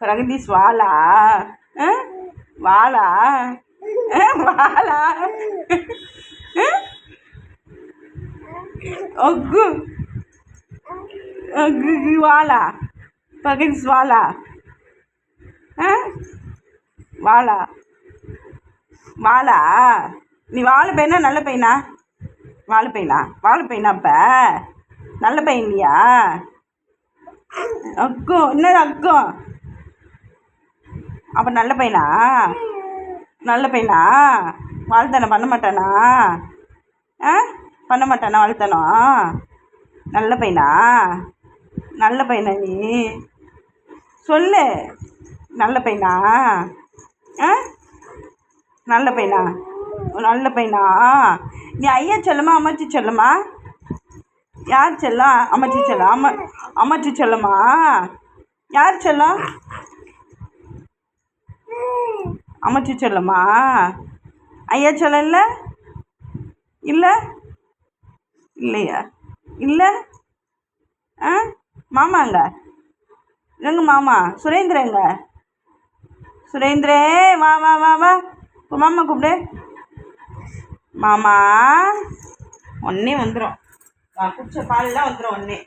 பிரகதீஷ் வாலா வாலா வாலா ஒக்கு வாலா பிரகதீஷ் வாலா வாலா வாலா நீ வாழை பையனா நல்ல பையனா வாழை பையனா அப்போ நல்ல பையன் இல்லையா அக்கும் என்னது அக்கும் அப்போ நல்ல பையனா வாழ்த்தனம் பண்ண மாட்டானா பண்ண மாட்டானா வாழ்த்தனம் நல்ல பையனா நீ சொல்லு நல்ல பையனா நல்ல பையனா நீ ஐயா செல்லமா அம்மாச்சி செல்லமா யார் செல்லம் அம்மாச்சி செல்லம் அம்மாச்சி செல்லமா யார் செல்லம் அம்மாச்சி செல்லமா ஐயா செல்லம் இல்லை இல்லையா இல்லை மாமாங்க எங்க மாமா சுரேந்திரங்க சுரேந்திரே வா வா வா வா மாமா கூப்பிடு மாமா ஒன்றே வந்துடும் குடிச்ச பால்லாம் வந்துடும் ஒன்றே